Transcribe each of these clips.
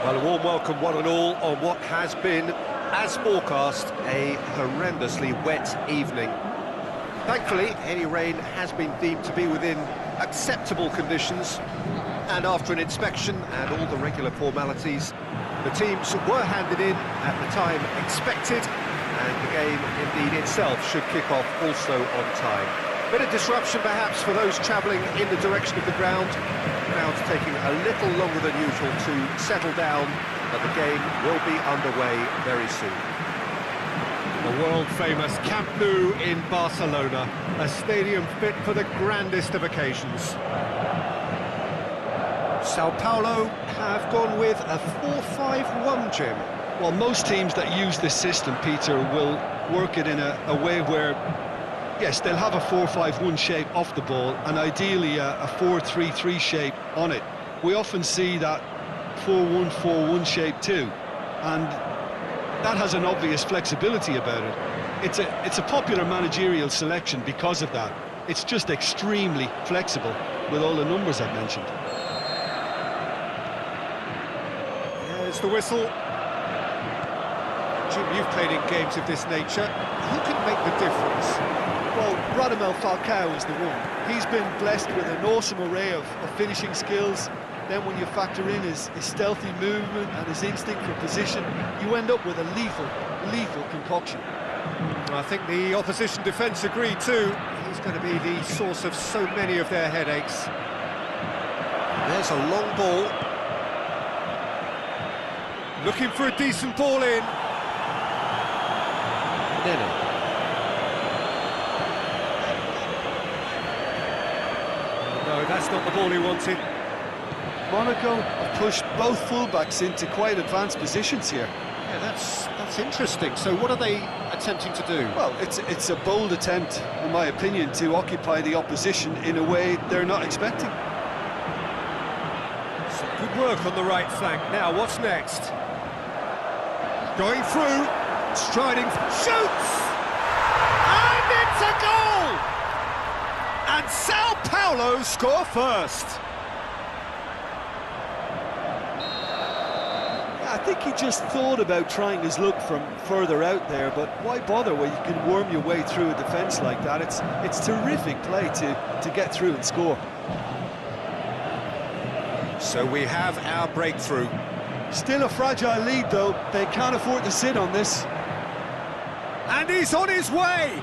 Well, a warm welcome one and all on what has been, as forecast, a horrendously wet evening. Thankfully, any rain has been deemed to be within acceptable conditions, and after an inspection and all the regular formalities, the teams were handed in at the time expected, and the game indeed itself should kick off also on time. Bit of disruption perhaps for those travelling in the direction of the ground. Crowds taking a little longer than usual to settle down, but the game will be underway very soon. The world-famous Camp Nou in Barcelona, a stadium fit for the grandest of occasions. Sao Paulo have gone with a 4-5-1, Jim. Well, most teams that use this system, Peter, will work it in a way where, yes, they'll have a 4-5-1 shape off the ball, and ideally a 4-3-3 shape on it. We often see that 4-1-4-1 shape too, and that has an obvious flexibility about it. It's a popular managerial selection because of that. It's just extremely flexible with all the numbers I've mentioned. There's the whistle. Jim, you've played in games of this nature. Who can make the difference? Well, Radamel Falcao is the one. He's been blessed with an awesome array of finishing skills. Then when you factor in his stealthy movement and his instinct for position, you end up with a lethal concoction. I think the opposition defence agree too. He's going to be the source of so many of their headaches. There's a long ball. Looking for a decent ball in. Nene. No, that's not the ball he wanted. Monaco have pushed both fullbacks into quite advanced positions here. Yeah, that's interesting. So what are they attempting to do? Well, it's a bold attempt, in my opinion, to occupy the opposition in a way they're not expecting. Some good work on the right flank. Now, what's next? Going through, striding, shoots! And it's a goal! And Sao Paulo score first. I think he just thought about trying his luck from further out there, but why bother when you can worm your way through a defence like that? It's terrific play to get through and score. So we have our breakthrough. Still a fragile lead, though. They can't afford to sit on this. And he's on his way!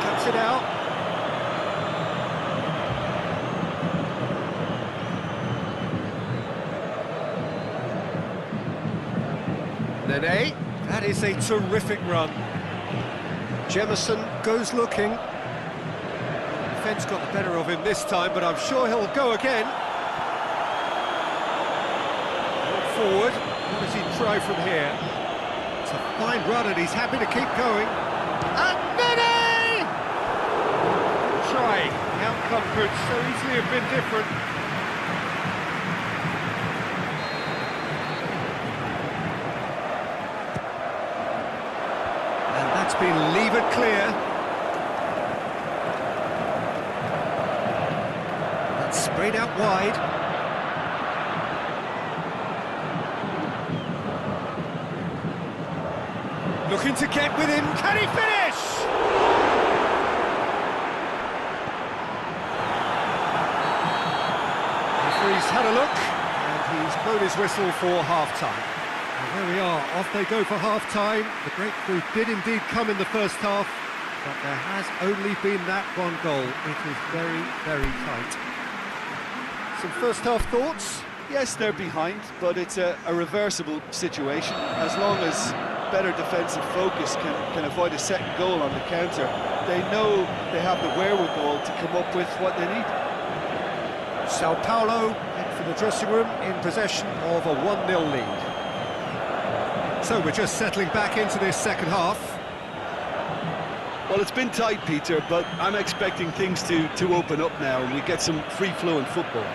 Cuts it out. Nene, that is a terrific run. Jemison goes looking. Defence got the better of him this time, but I'm sure he'll go again. Forward. What does he try from here? It's a fine run and he's happy to keep going. And Nene! Try. The outcome could so easily have been different. Been levered clear. That's sprayed out wide. Looking to get with him. Can he finish? Referee's had a look and he's blown his whistle for half-time. There we are, off they go for half-time. The breakthrough did indeed come in the first half, but there has only been that one goal. It is very, very tight. Some first-half thoughts? Yes, they're behind, but it's a reversible situation. As long as better defensive focus can avoid a second goal on the counter, they know they have the wherewithal to come up with what they need. Sao Paulo head for the dressing room in possession of a 1-0 lead. So we're just settling back into this second half. Well, it's been tight, Peter, but I'm expecting things to open up now and we get some free-flowing football.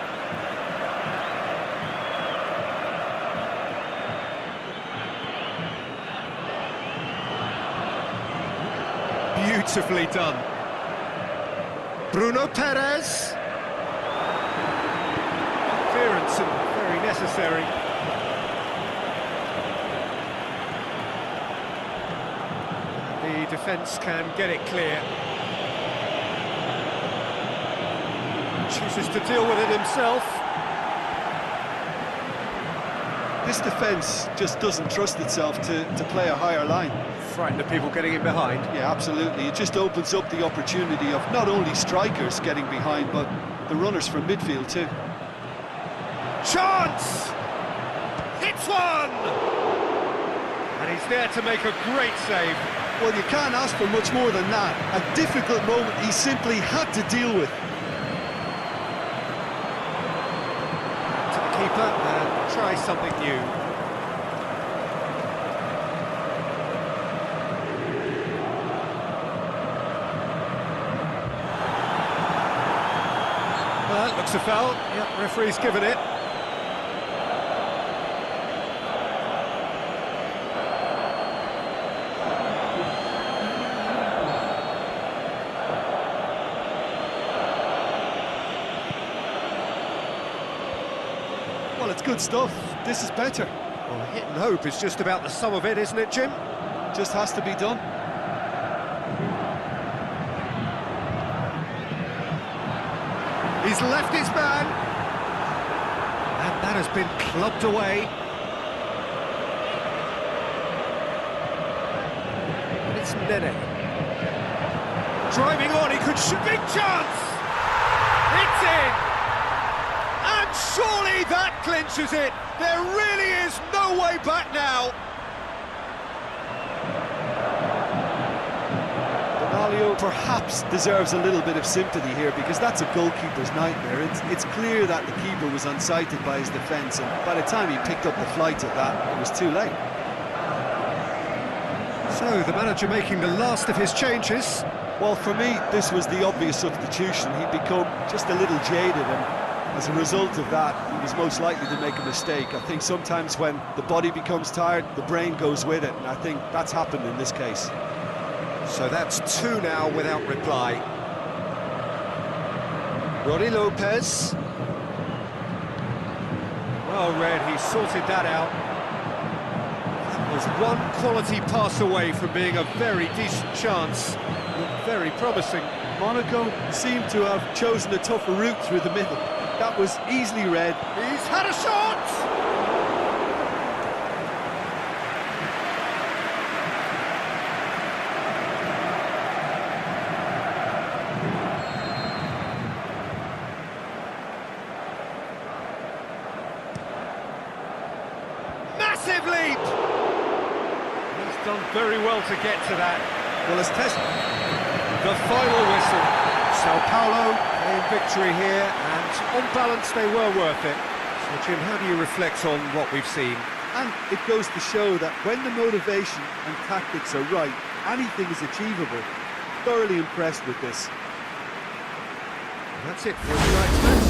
beautifully done. Bruno Perez. Clearance and very necessary. The defence can get it clear. Chooses to deal with it himself. This defence just doesn't trust itself to play a higher line. Frightened of people getting in behind. Yeah, absolutely. It just opens up the opportunity of not only strikers getting behind, but the runners from midfield too. Chance! Hits one! And he's there to make a great save. Well, you can't ask for much more than that. A difficult moment he simply had to deal with. To the keeper and try something new. Looks a foul. Yep, referee's given it. Well, it's good stuff. This is better. Well, hit and hope is just about the sum of it, isn't it, Jim? Just has to be done. He's left his man. And that has been clubbed away. And it's Nene. Driving on, he could shoot. Big chance! It's in! And surely that clinches it. There really is no way back now. Perhaps deserves a little bit of sympathy here, because that's a goalkeeper's nightmare. It's clear that the keeper was unsighted by his defence, and by the time he picked up the flight of that, it was too late. So, the manager making the last of his changes. Well, for me, this was the obvious substitution. He'd become just a little jaded, and as a result of that, he was most likely to make a mistake. I think sometimes when the body becomes tired, the brain goes with it, and I think that's happened in this case. So that's two now without reply. Roddy Lopez. Well read, he sorted that out. That was one quality pass away from being a very decent chance. Looked very promising. Monaco seemed to have chosen a tougher route through the middle. That was easily read. He's had a shot! Massive leap! He's done very well to get to that. Well, it's tested. The final whistle. Sao Paulo in victory here, and on balance they were worth it. So Jim, how do you reflect on what we've seen? And it goes to show that when the motivation and tactics are right, anything is achievable. Thoroughly impressed with this. And that's it for tonight's match.